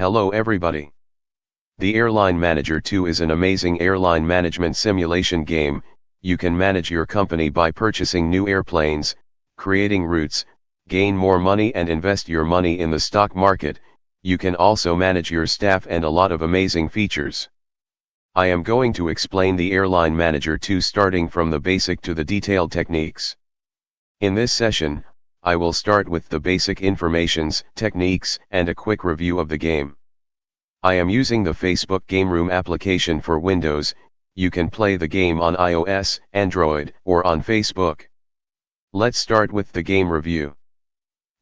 Hello everybody. The Airline Manager 2 is an amazing airline management simulation game. You can manage your company by purchasing new airplanes, creating routes, gain more money and invest your money in the stock market. You can also manage your staff and a lot of amazing features. I am going to explain the Airline Manager 2 starting from the basic to the detailed techniques. In this session, I will start with the basic informations, techniques, and a quick review of the game. I am using the Facebook Game Room application for Windows. You can play the game on iOS, Android, or on Facebook. Let's start with the game review.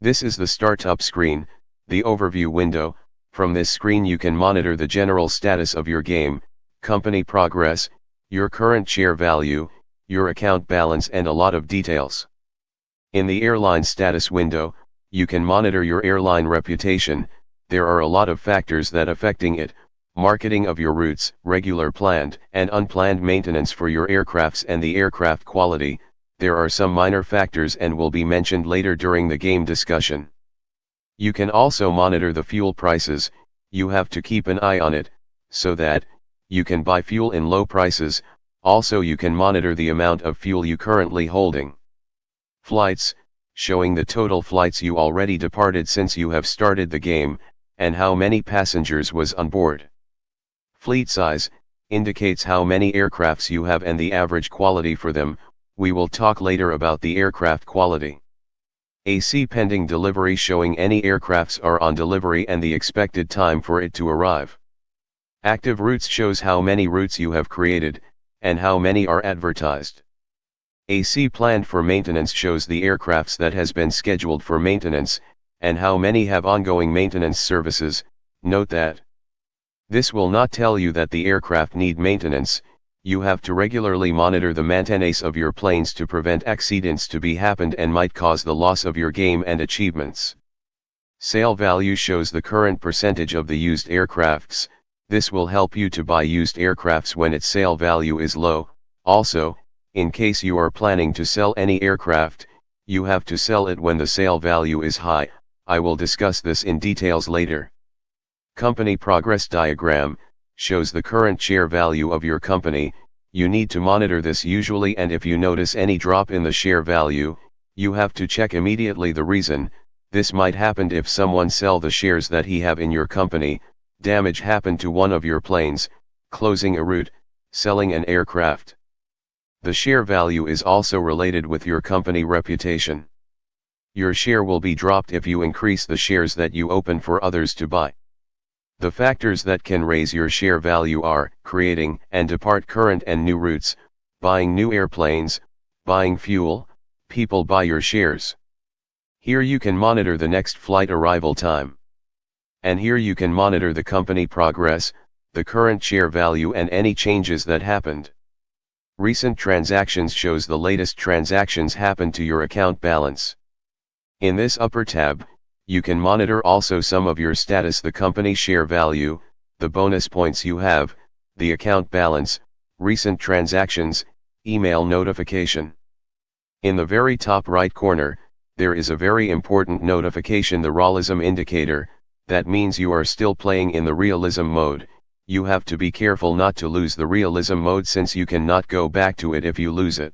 This is the startup screen, the overview window. From this screen you can monitor the general status of your game, company progress, your current share value, your account balance and a lot of details. In the airline status window, you can monitor your airline reputation. There are a lot of factors that affecting it: marketing of your routes, regular planned and unplanned maintenance for your aircrafts and the aircraft quality. There are some minor factors and will be mentioned later during the game discussion. You can also monitor the fuel prices. You have to keep an eye on it, so that you can buy fuel in low prices. Also you can monitor the amount of fuel you currently holding. Flights, showing the total flights you already departed since you have started the game, and how many passengers was on board. Fleet size, indicates how many aircrafts you have and the average quality for them. We will talk later about the aircraft quality. AC pending delivery, showing any aircrafts are on delivery and the expected time for it to arrive. Active routes shows how many routes you have created, and how many are advertised. AC planned for maintenance shows the aircrafts that has been scheduled for maintenance, and how many have ongoing maintenance services. Note that this will not tell you that the aircraft need maintenance. You have to regularly monitor the maintenance of your planes to prevent accidents to be happened and might cause the loss of your game and achievements. Sale value shows the current percentage of the used aircrafts. This will help you to buy used aircrafts when its sale value is low. Also, in case you are planning to sell any aircraft, you have to sell it when the sale value is high. I will discuss this in details later. Company progress diagram shows the current share value of your company. You need to monitor this usually, and if you notice any drop in the share value, you have to check immediately the reason. This might happen if someone sell the shares that he have in your company, damage happened to one of your planes, closing a route, selling an aircraft. The share value is also related with your company reputation. Your share will be dropped if you increase the shares that you open for others to buy. The factors that can raise your share value are creating and depart current and new routes, buying new airplanes, buying fuel. People buy your shares. Here you can monitor the next flight arrival time. And here you can monitor the company progress, the current share value and any changes that happened. Recent transactions shows the latest transactions happened to your account balance. In this upper tab, you can monitor also some of your status: the company share value, the bonus points you have, the account balance, recent transactions, email notification. In the very top right corner, there is a very important notification, the realism indicator. That means you are still playing in the realism mode. You have to be careful not to lose the realism mode, since you cannot go back to it if you lose it.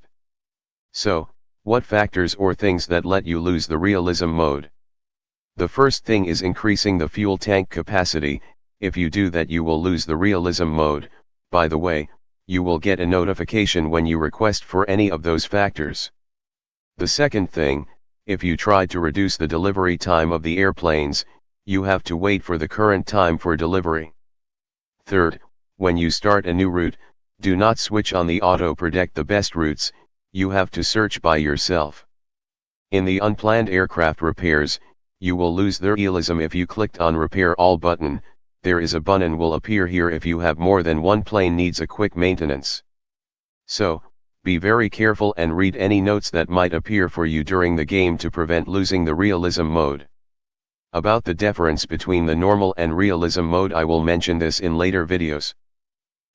So, what factors or things that let you lose the realism mode? The first thing is increasing the fuel tank capacity. If you do that, you will lose the realism mode. By the way, you will get a notification when you request for any of those factors. The second thing, if you try to reduce the delivery time of the airplanes, you have to wait for the current time for delivery. Third, when you start a new route, do not switch on the auto predict the best routes. You have to search by yourself. In the unplanned aircraft repairs, you will lose the realism if you clicked on repair all button. There is a button will appear here if you have more than one plane needs a quick maintenance. So, be very careful and read any notes that might appear for you during the game to prevent losing the realism mode. About the difference between the normal and realism mode, I will mention this in later videos.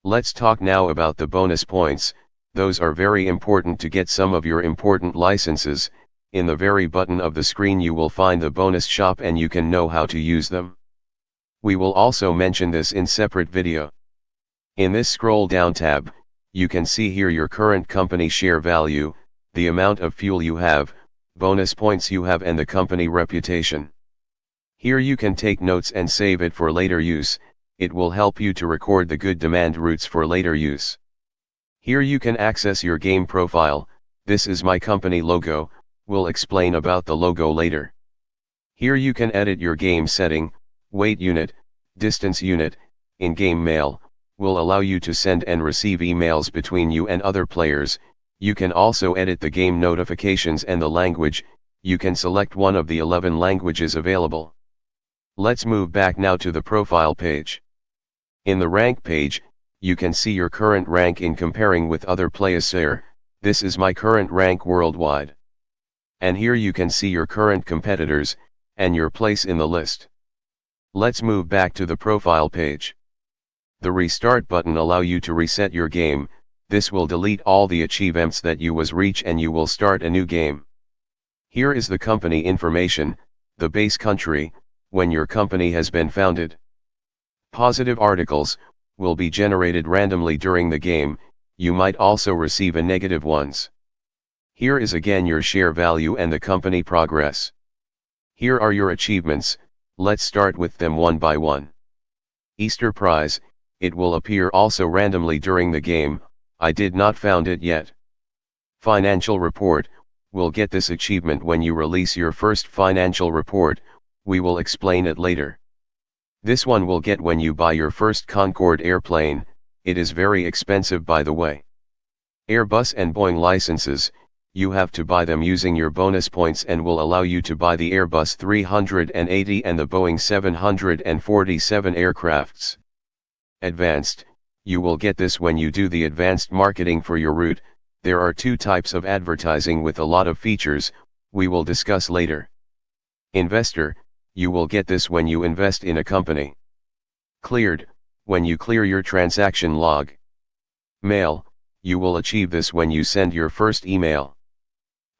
Let's talk now about the bonus points. Those are very important to get some of your important licenses. In the very button of the screen you will find the bonus shop and you can know how to use them. We will also mention this in separate video. In this scroll down tab, you can see here your current company share value, the amount of fuel you have, bonus points you have and the company reputation. Here you can take notes and save it for later use. It will help you to record the good demand routes for later use. Here you can access your game profile. This is my company logo, we'll explain about the logo later. Here you can edit your game setting, weight unit, distance unit, in-game mail, will allow you to send and receive emails between you and other players. You can also edit the game notifications and the language. You can select one of the 11 languages available. Let's move back now to the profile page. In the rank page, you can see your current rank in comparing with other players here. This is my current rank worldwide. And here you can see your current competitors, and your place in the list. Let's move back to the profile page. The restart button allow you to reset your game. This will delete all the achievements that you was reach and you will start a new game. Here is the company information, the base country, when your company has been founded. Positive articles will be generated randomly during the game. You might also receive a negative ones. Here is again your share value and the company progress. Here are your achievements. Let's start with them one by one. Easter prize, it will appear also randomly during the game. I did not found it yet. Financial report, will get this achievement when you release your first financial report. We will explain it later. This one will get when you buy your first Concorde airplane. It is very expensive by the way. Airbus and Boeing licenses, you have to buy them using your bonus points and will allow you to buy the Airbus 380 and the Boeing 747 aircrafts. Advanced, you will get this when you do the advanced marketing for your route. There are two types of advertising with a lot of features, we will discuss later. Investor, you will get this when you invest in a company. Cleared, when you clear your transaction log. Mail, you will achieve this when you send your first email.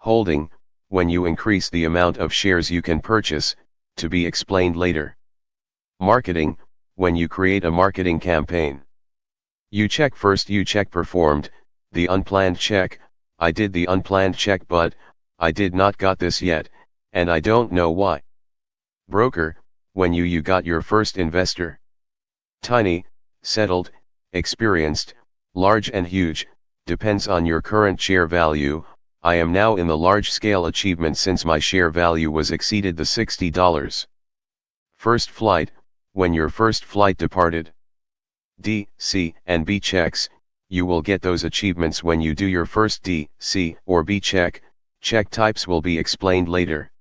Holding, when you increase the amount of shares you can purchase, to be explained later. Marketing, when you create a marketing campaign. You check first, you check performed, the unplanned check. I did the unplanned check but I did not got this yet, and I don't know why. Broker, when you got your first investor. Tiny, settled, experienced, large and huge, depends on your current share value. I am now in the large scale achievement since my share value was exceeded the $60. First flight, when your first flight departed. D, C, and B checks, you will get those achievements when you do your first D, C, or B check. Check types will be explained later.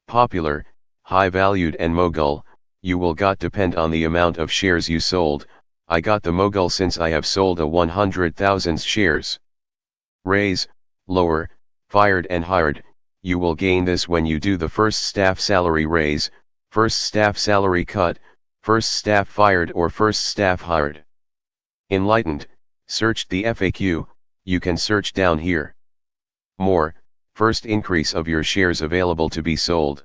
Popular, high valued and mogul, you will got depend on the amount of shares you sold. I got the mogul since I have sold a 100,000 shares. Raise, lower, fired and hired, you will gain this when you do the first staff salary raise, first staff salary cut, first staff fired or first staff hired. Enlightened, searched the FAQ, you can search down here. More, first increase of your shares available to be sold.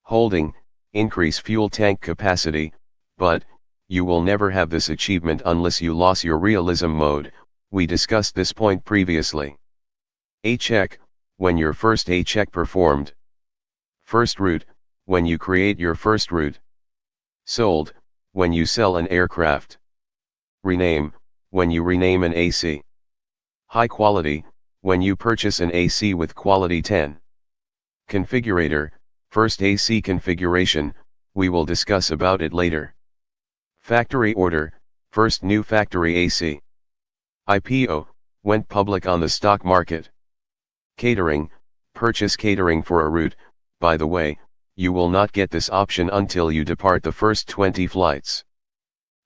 Holding, increase fuel tank capacity, but you will never have this achievement unless you lost your realism mode. We discussed this point previously. A check, when your first A check performed. First route, when you create your first route. Sold, when you sell an aircraft. Rename, when you rename an AC. High quality, when you purchase an AC with quality 10. Configurator, first AC configuration, we will discuss about it later. Factory order, first new factory AC. IPO, went public on the stock market. Catering, purchase catering for a route. By the way, you will not get this option until you depart the first 20 flights.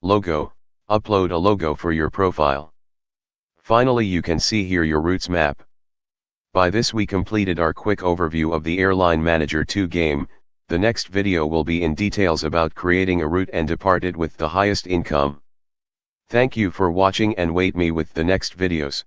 Logo, upload a logo for your profile. Finally, you can see here your routes map. By this we completed our quick overview of the Airline Manager 2 game. The next video will be in details about creating a route and depart it with the highest income. Thank you for watching and wait me with the next videos.